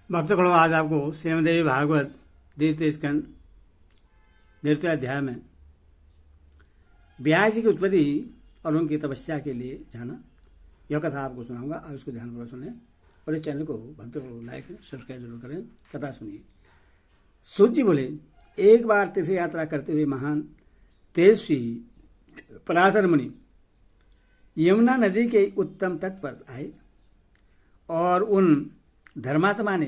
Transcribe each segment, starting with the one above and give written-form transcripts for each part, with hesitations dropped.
भक्तगणों, आज आपको श्रीमद्देवी भागवत द्वितीय स्कंद द्वितीय अध्याय में व्यास जी की उत्पत्ति और उनकी तपस्या के लिए जाना, यह कथा आपको सुनाऊंगा। आप इसको ध्यानपूर्वक सुने और इस चैनल को भक्तों लाइक सब्सक्राइब जरूर करें। कथा सुनिए। सूत जी बोले, एक बार तीर्थ यात्रा करते हुए महान तेजस्वी पराशर मुनि यमुना नदी के उत्तम तट पर आए और उन धर्मात्मा ने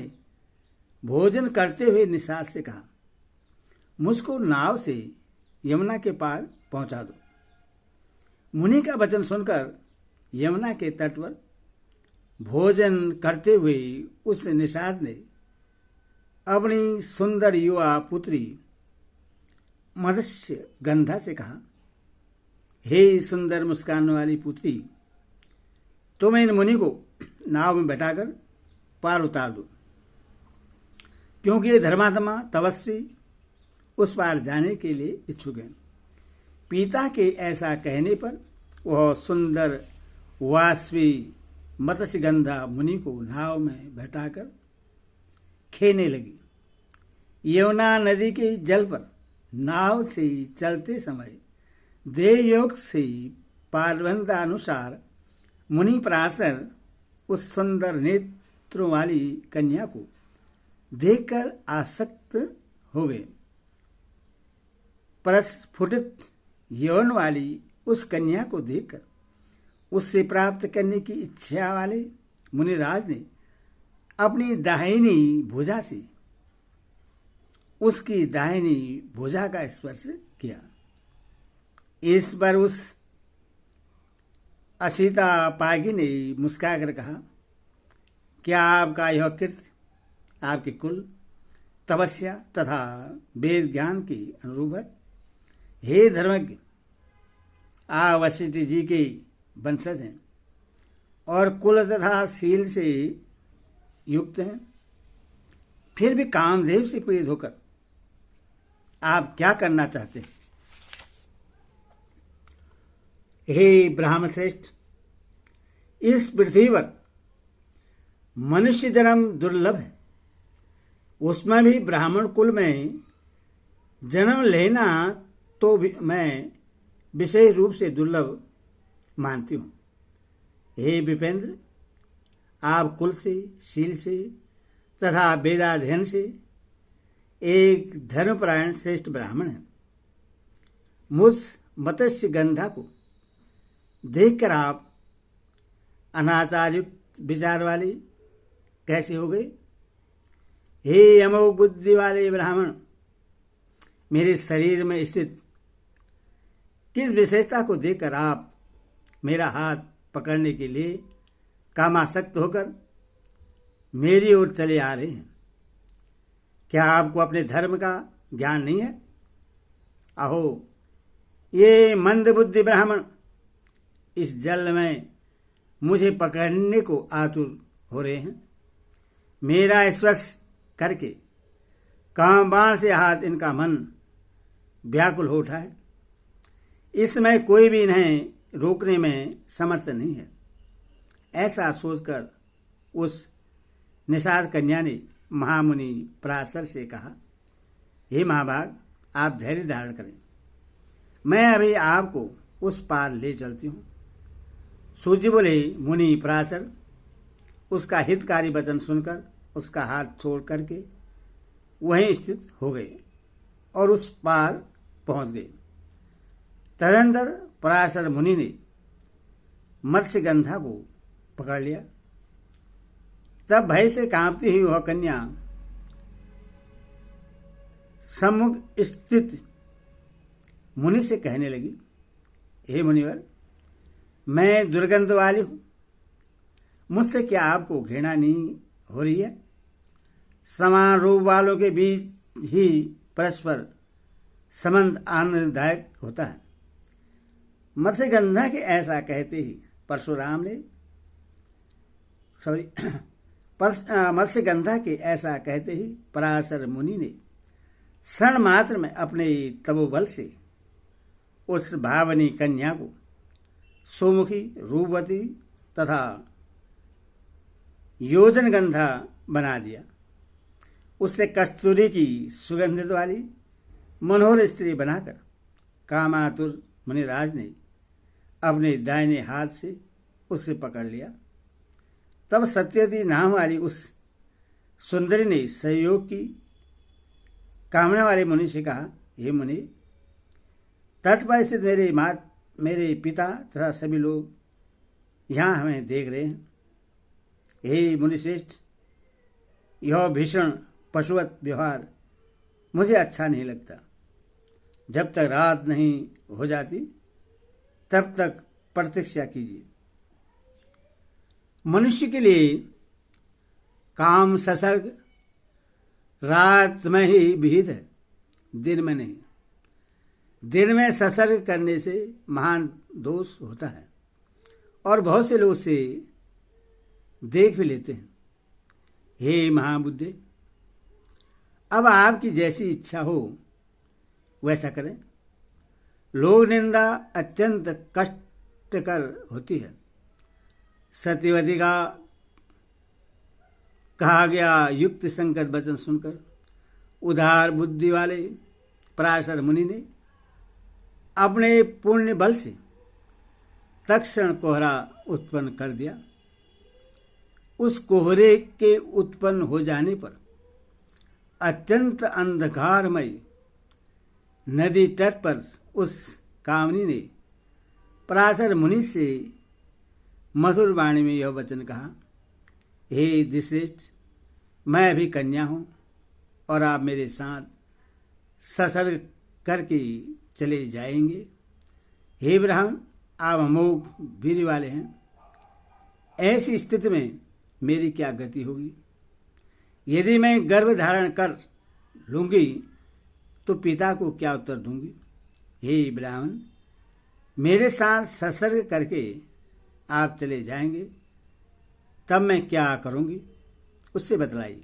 भोजन करते हुए निषाद से कहा, मुझको नाव से यमुना के पार पहुंचा दो। मुनि का वचन सुनकर यमुना के तट पर भोजन करते हुए उस निषाद ने अपनी सुंदर युवा पुत्री मत्स्य गंधा से कहा, हे सुंदर मुस्कान वाली पुत्री, तुम इन मुनि को नाव में बैठाकर पार उतार दो, क्योंकि ये धर्मात्मा तपस्वी उस पार जाने के लिए इच्छुक हैं। पिता के ऐसा कहने पर वह सुंदर वास्वी मत्स्यगंधा मुनि को नाव में बैठाकर खेने लगी। यमुना नदी के जल पर नाव से चलते समय देव योग से पारबंधानुसार मुनि पराशर उस सुंदर नेत्रों वाली कन्या को देखकर आसक्त हो गए। परस्फुटित यौन वाली उस कन्या को देखकर उससे प्राप्त करने की इच्छा वाले मुनिराज ने अपनी दाहिनी भुजा से उसकी दाहिनी भुजा का स्पर्श किया। इस पर उस असीता पागी ने मुस्कुराकर कहा, क्या आपका यह कृत्य आपके कुल, तपस्या तथा वेद ज्ञान के अनुरूप है? हे धर्मज्ञ, आप वशिष्ठ जी के वंशज हैं और कुल तथा शील से युक्त हैं, फिर भी कामदेव से पीड़ित होकर आप क्या करना चाहते हैं? हे ब्राह्मण श्रेष्ठ, इस पृथ्वी पर मनुष्य जन्म दुर्लभ है, उसमें भी ब्राह्मण कुल में जन्म लेना तो भी मैं विशेष रूप से दुर्लभ मानती हूँ। हे विपेंद्र, आप कुल से, शील से तथा वेदाध्ययन से एक धर्मपरायण श्रेष्ठ ब्राह्मण हैं। मुझ मत्स्य गंधा को देखकर आप अनाचारयुक्त विचार वाले कैसे हो गए? हे अमोघ बुद्धि वाले ब्राह्मण, मेरे शरीर में स्थित किस विशेषता को देखकर आप मेरा हाथ पकड़ने के लिए कामासक्त होकर मेरी ओर चले आ रहे हैं? क्या आपको अपने धर्म का ज्ञान नहीं है? अहो, ये मंद बुद्धि ब्राह्मण इस जल में मुझे पकड़ने को आतुर हो रहे हैं। मेरा स्पर्श करके कामबाण से हाथ इनका मन व्याकुल हो उठा है। इसमें कोई भी इन्हें रोकने में समर्थ नहीं है। ऐसा सोचकर उस निषाद कन्या ने महामुनि पराशर से कहा, हे महाभाग, आप धैर्य धारण करें, मैं अभी आपको उस पार ले चलती हूँ। सूत जी बोले, मुनि पराशर उसका हितकारी वचन सुनकर उसका हाथ छोड़ करके वहीं स्थित हो गए और उस पार पहुंच गए। तदंतर पराशर मुनि ने मत्स्यगंधा को पकड़ लिया। तब भय से कांपती हुई वह कन्या सम्मुख स्थित मुनि से कहने लगी, हे मुनिवर, मैं दुर्गंध वाली हूं, मुझसे क्या आपको घृणा नहीं हो रही है? समान रूप वालों के बीच ही परस्पर संबंध आनंददायक होता है। मत्स्यगंधा के ऐसा कहते ही परशुराम ने मत्स्यगंधा के ऐसा कहते ही पराशर मुनि ने क्षण मात्र में अपने तपोबल से उस भावनी कन्या को सुमुखी, रूपवती तथा योजनगंधा बना दिया। उससे कस्तूरी की सुगंधित वाली मनोहर स्त्री बनाकर कामातुर मुनिराज ने अपने दाहिने हाथ से उसे पकड़ लिया। तब सत्यवती नाम वाली उस सुंदरी ने सहयोग की कामना वाले मुनि से कहा, हे मुनि, तट पर स्थित मेरे पिता तथा सभी लोग यहाँ हमें देख रहे हैं। हे मुनिश्रेष्ठ, यह भीषण पशुवत व्यवहार मुझे अच्छा नहीं लगता। जब तक रात नहीं हो जाती तब तक प्रतीक्षा कीजिए। मनुष्य के लिए काम ससर्ग रात में ही विहित है, दिन में नहीं। दिन में ससर्ग करने से महान दोष होता है और बहुत से लोग उसे देख भी लेते हैं। हे महाबुद्धे, अब आपकी जैसी इच्छा हो वैसा करें। लोक निंदा अत्यंत कष्टकर होती है। सत्यवती का कहा गया युक्त संगत वचन सुनकर उदार बुद्धि वाले पराशर मुनि ने अपने पुण्य बल से तत्क्षण कोहरा उत्पन्न कर दिया। उस कोहरे के उत्पन्न हो जाने पर अत्यंत अंधकारमय नदी तट पर उस कामनी ने पराशर मुनि से मधुर वाणी में यह वचन कहा, हे द्विश्रेष्ठ, मैं भी कन्या हूँ और आप मेरे साथ ससर्ग करके चले जाएंगे। हे ब्राह्मण, आप अमोघ वीर वाले हैं। ऐसी स्थिति में मेरी क्या गति होगी? यदि मैं गर्भ धारण कर लूंगी तो पिता को क्या उत्तर दूंगी? हे ब्राह्मण, मेरे साथ ससर्ग करके आप चले जाएंगे, तब मैं क्या करूंगी उससे बतलाइए।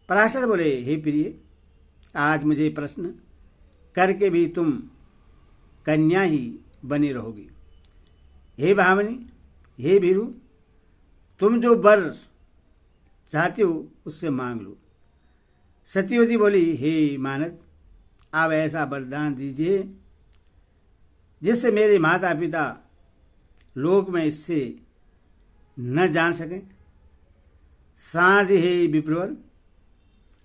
पराशर बोले, हे प्रिय, आज मुझे प्रश्न करके भी तुम कन्या ही बनी रहोगी। हे भामिनी, हे भीरू, तुम जो वर चाहते हो उससे मांग लो। सत्यवती बोली, हे मानद, आप ऐसा वरदान दीजिए जिससे मेरे माता पिता लोक में इससे न जान सकें। साध हे विप्रवर,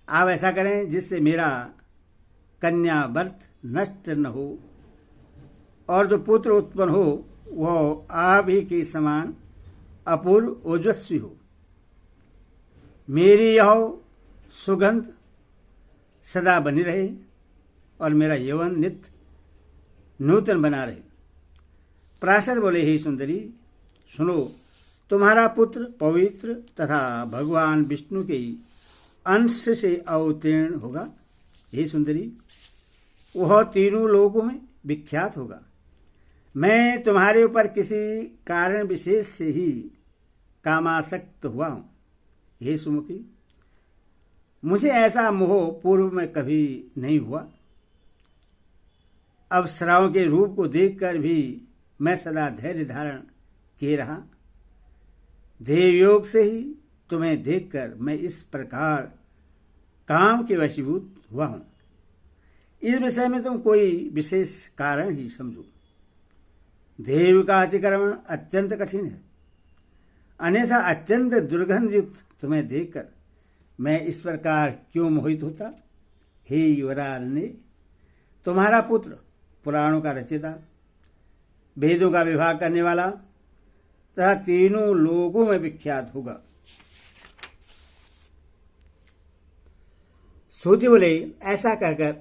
आप ऐसा करें जिससे मेरा कन्या व्रत नष्ट न हो और जो पुत्र उत्पन्न हो वह आप ही के समान अपूर्व ओजस्वी हो। मेरी यह सुगंध सदा बनी रहे और मेरा यौवन नित्य नूतन बना रहे। पराशर बोले, हे सुंदरी, सुनो, तुम्हारा पुत्र पवित्र तथा भगवान विष्णु के अंश से अवतीर्ण होगा। हे सुंदरी, वह तीनों लोकों में विख्यात होगा। मैं तुम्हारे ऊपर किसी कारण विशेष से ही कामासक्त हुआ हूं। हे सुमुखी, मुझे ऐसा मोह पूर्व में कभी नहीं हुआ। अब श्राव के रूप को देखकर भी मैं सदा धैर्य धारण किए रहा। देवयोग से ही तुम्हें देखकर मैं इस प्रकार काम के वशीभूत हुआ हूं। इस विषय में तुम कोई विशेष कारण ही समझो। देव का अतिक्रमण अत्यंत कठिन है, अन्यथा अत्यंत दुर्गंध युक्त तुम्हें देखकर मैं इस प्रकार क्यों मोहित होता। हे युवराने, तुम्हारा पुत्र पुराणों का रचयिता, वेदों का विभाग करने वाला तथा तीनों लोगों में विख्यात होगा। सूची बोले, ऐसा कहकर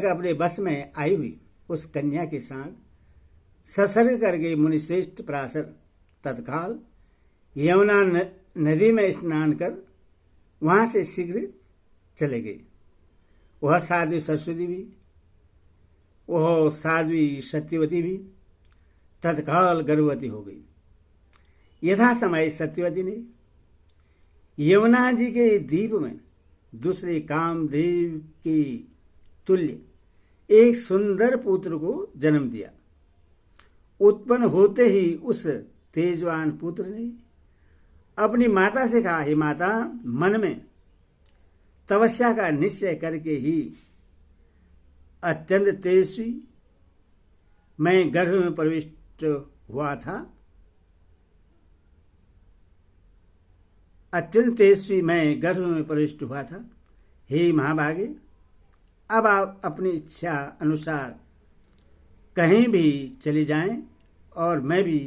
अपने बस में आई हुई उस कन्या के साथ ससर्ग कर गए मुनिश्रेष्ठ पराशर तत्काल यमुना नदी में स्नान कर वहां से शीघ्र चले गए। वह साध्वी सरस्वती भी, वह साध्वी सत्यवती भी तत्काल गर्भवती हो गई। यथा समय सत्यवती ने यमुना जी के द्वीप में दूसरे कामदेव के तुल्य एक सुंदर पुत्र को जन्म दिया। उत्पन्न होते ही उस तेजवान पुत्र ने अपनी माता से कहा, हे माता, मन में तपस्या का निश्चय करके ही अत्यंत तेजस्वी मैं गर्भ में प्रविष्ट हुआ था। अत्यंत तेजस्वी मैं गर्भ में प्रविष्ट हुआ था। हे महाभागे, अब आप अपनी इच्छा अनुसार कहीं भी चले जाएं और मैं भी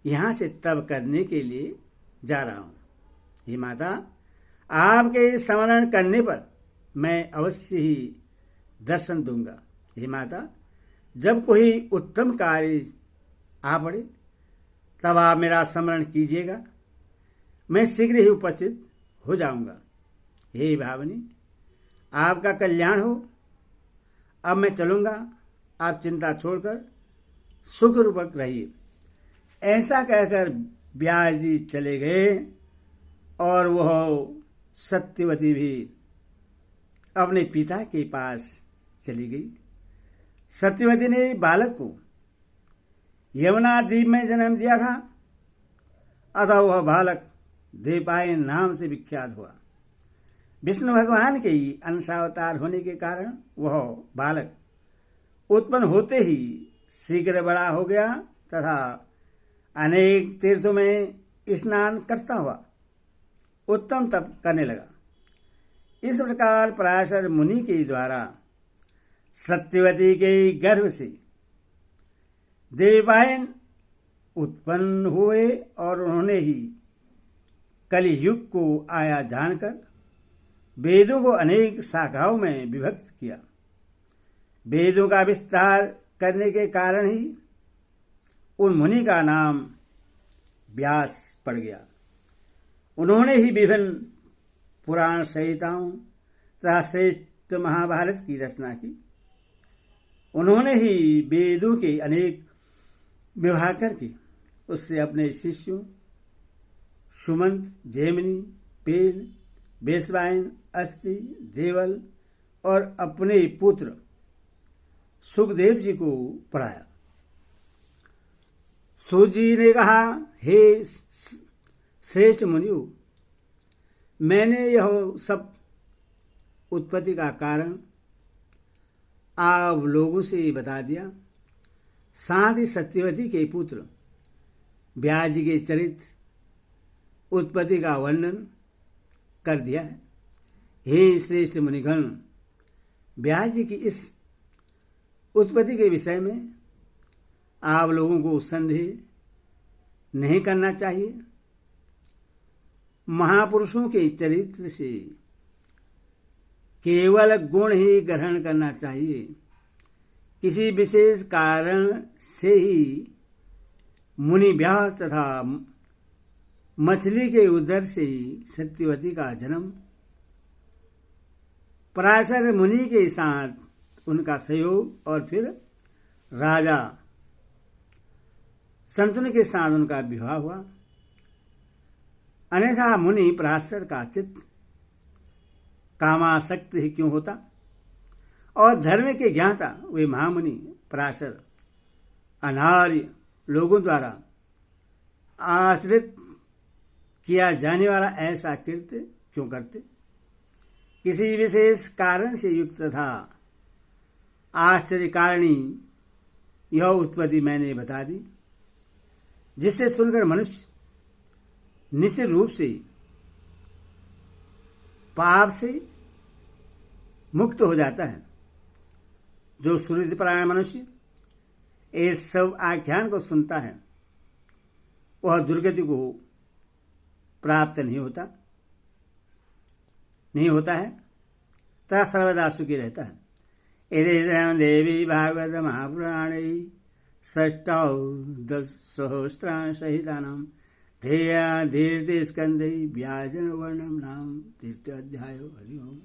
यहाँ से तप करने के लिए जा रहा हूँ। हे माता, आपके स्मरण करने पर मैं अवश्य ही दर्शन दूंगा। हे माता, जब कोई उत्तम कार्य आ पड़े तब आप मेरा स्मरण कीजिएगा, मैं शीघ्र ही उपस्थित हो जाऊंगा। हे भावनी, आपका कल्याण हो। अब मैं चलूंगा, आप चिंता छोड़कर सुखपूर्वक रहिए। ऐसा कहकर व्यास जी चले गए और वह सत्यवती भी अपने पिता के पास चली गई। सत्यवती ने बालक को यमुना द्वीप में जन्म दिया था, अतः वह बालक देवपायन नाम से विख्यात हुआ। विष्णु भगवान के ही अंशावतार होने के कारण वह बालक उत्पन्न होते ही शीघ्र बड़ा हो गया तथा अनेक तीर्थों में स्नान करता हुआ उत्तम तप करने लगा। इस प्रकार पराशर मुनि के द्वारा सत्यवती के गर्भ से देवपायन उत्पन्न हुए और उन्होंने ही कलियुग को आया जानकर वेदों को अनेक शाखाओं में विभक्त किया। वेदों का विस्तार करने के कारण ही उन मुनि का नाम व्यास पड़ गया। उन्होंने ही विभिन्न पुराण संहिताओं तथा श्रेष्ठ महाभारत की रचना की। उन्होंने ही वेदों के अनेक विभाग करके उससे अपने शिष्यों सुमंत, जैमिनी, पेल, वैशंपायन, अस्ति, देवल और अपने पुत्र सुखदेव जी को पढ़ाया। सूत जी ने कहा, हे श्रेष्ठ मुनियों, मैंने यह सब उत्पत्ति का कारण आप लोगों से बता दिया। साथ ही सत्यवती के पुत्र व्यास जी के चरित्र उत्पत्ति का वर्णन कर दिया है। हे श्रेष्ठ मुनिगण, व्यास जी की इस उत्पत्ति के विषय में आप लोगों को संदेह नहीं करना चाहिए। महापुरुषों के चरित्र से केवल गुण ही ग्रहण करना चाहिए। किसी विशेष कारण से ही मुनि व्यास तथा मछली के उदर से ही सत्यवती का जन्म, पराशर मुनि के साथ उनका सहयोग और फिर राजा शंतनु के साथ उनका विवाह हुआ। अन्यथा मुनि पराशर का चित्त कामासक्त ही क्यों होता। और धर्म के ज्ञाता वे महामुनि पराशर अनार्य लोगों द्वारा आश्रित किया जाने वाला ऐसा कृत्य क्यों करते। किसी विशेष कारण से युक्त था आश्चर्यकारिणी यह उत्पत्ति मैंने बता दी, जिससे सुनकर मनुष्य निश्चित रूप से पाप से मुक्त हो जाता है। जो सुहृदपरायण मनुष्य इस सब आख्यान को सुनता है वह दुर्गति को प्राप्त नहीं होता है तथा सर्वदा सुखी रहता है। इति देवी भागवत महापुराणे षष्ठौ दशसहस्राणि सहितानां धेया धीर्ति स्कन्धे व्याजन वर्णम नाम 3 अध्यायो। हरि ओम।